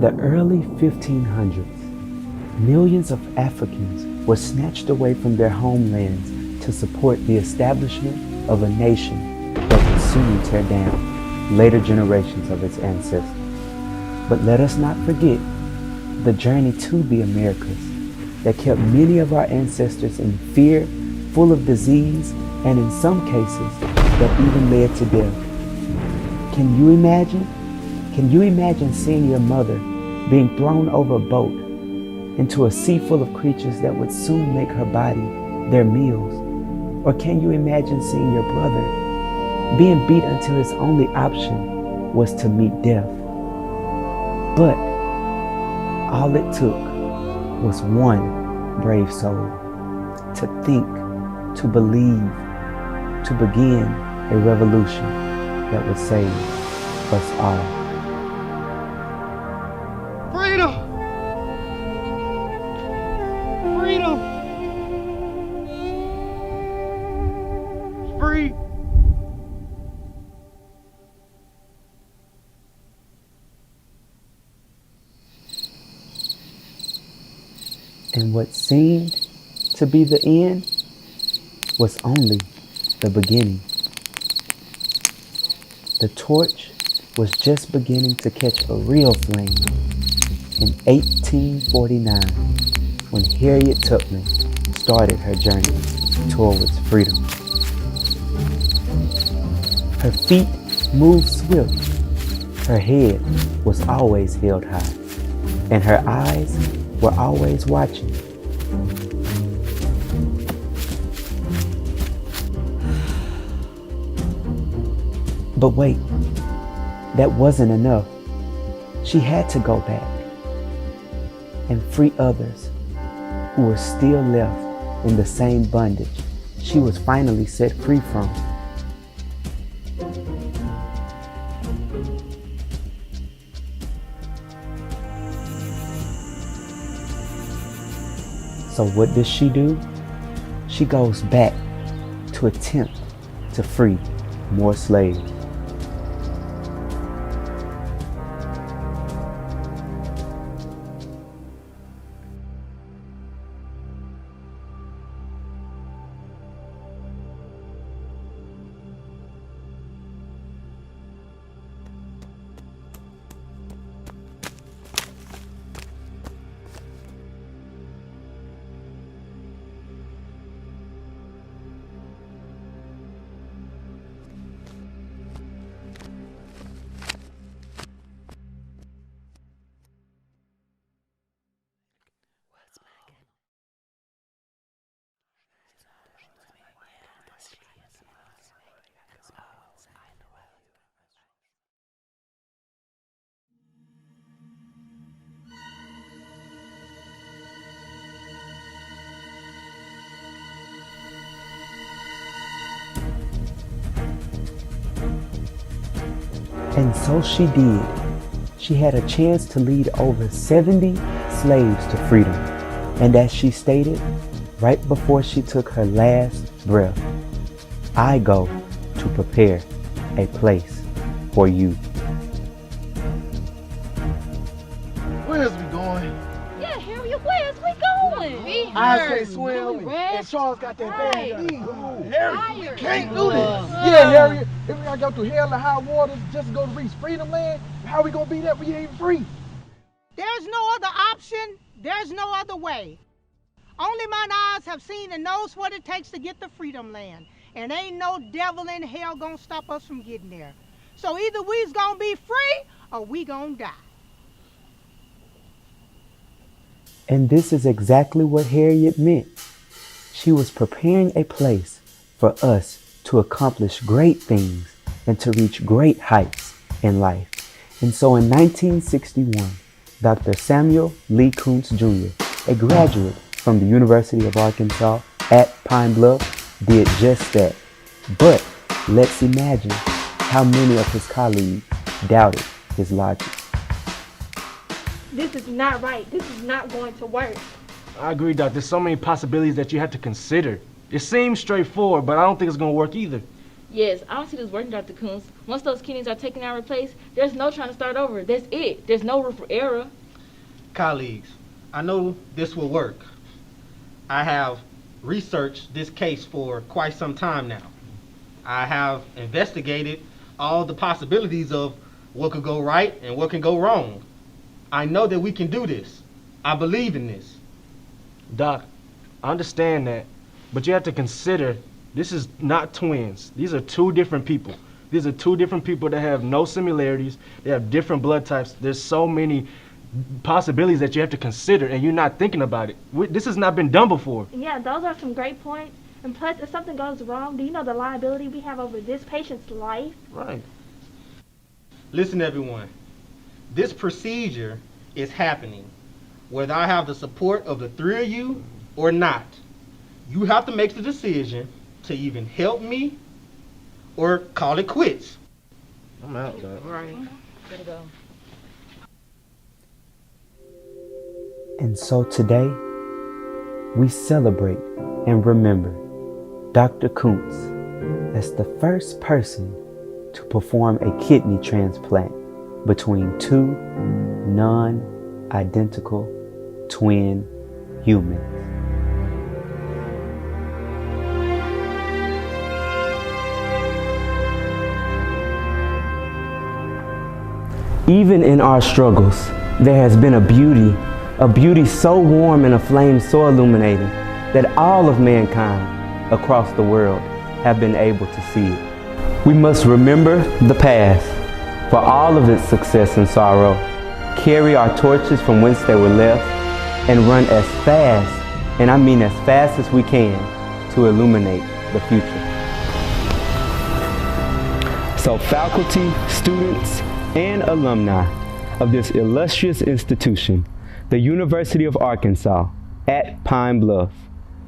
In the early 1500s, millions of Africans were snatched away from their homelands to support the establishment of a nation that would soon tear down later generations of its ancestors. But let us not forget the journey to the Americas that kept many of our ancestors in fear, full of disease, and in some cases that even led to death. Can you imagine? Can you imagine seeing your mother being thrown over a boat into a sea full of creatures that would soon make her body their meals? Or can you imagine seeing your brother being beat until his only option was to meet death? But all it took was one brave soul to think, to believe, to begin a revolution that would save us all. Freedom! Freedom! Free! And what seemed to be the end was only the beginning. The torch was just beginning to catch a real flame in 1849 when Harriet Tubman started her journey towards freedom. Her feet moved swift, her head was always held high, and her eyes were always watching. But wait, that wasn't enough. She had to go back and free others who were still left in the same bondage she was finally set free from. So what does she do? She goes back to attempt to free more slaves. And so she did. She had a chance to lead over 70 slaves to freedom. And as she stated, right before she took her last breath, I go to prepare a place for you. Where's we going? Yeah, Harriet, where's we going? I say swim, and Charles got that bag. Harriet, we can't do this. Yeah, Harriet, if we gotta go through hell and high waters just to go to reach freedom land, how we gonna be that we ain't free? There's no other option. There's no other way. Only mine eyes have seen and knows what it takes to get to freedom land. And ain't no devil in hell gonna stop us from getting there. So either we's gonna be free or we gonna die. And this is exactly what Harriet meant. She was preparing a place for us to accomplish great things and to reach great heights in life. And so in 1961, Dr. Samuel Lee Kuntz Jr., a graduate from the University of Arkansas at Pine Bluff, did just that. But let's imagine how many of his colleagues doubted his logic. This is not right. This is not going to work. I agree, Doc. There's so many possibilities that you have to consider. It seems straightforward, but I don't think it's going to work either. Yes, I don't see this working, Dr. Coons. Once those kidneys are taken and replaced, there's no trying to start over. That's it. There's no room for error. Colleagues, I know this will work. I have researched this case for quite some time now. I have investigated all the possibilities of what could go right and what can go wrong. I know that we can do this. I believe in this. Doc, I understand that, but you have to consider this is not twins. These are two different people. These are two different people that have no similarities. They have different blood types. There's so many possibilities that you have to consider, and you're not thinking about it. This has not been done before. Yeah, those are some great points. And plus, if something goes wrong, do you know the liability we have over this patient's life? Right. Listen, everyone. This procedure is happening, whether I have the support of the three of you or not. You have to make the decision to even help me or call it quits. I'm out, Doc. Right. Gotta go. And so today, we celebrate and remember Dr. Kuntz as the first person to perform a kidney transplant between two non-identical twin humans. Even in our struggles, there has been a beauty so warm and a flame so illuminating that all of mankind across the world have been able to see it. We must remember the past for all of its success and sorrow, carry our torches from whence they were left, and run as fast, and I mean as fast as we can, to illuminate the future. So faculty, students, and alumni of this illustrious institution, the University of Arkansas at Pine Bluff,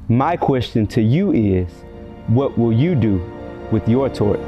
my question to you is, what will you do with your torch?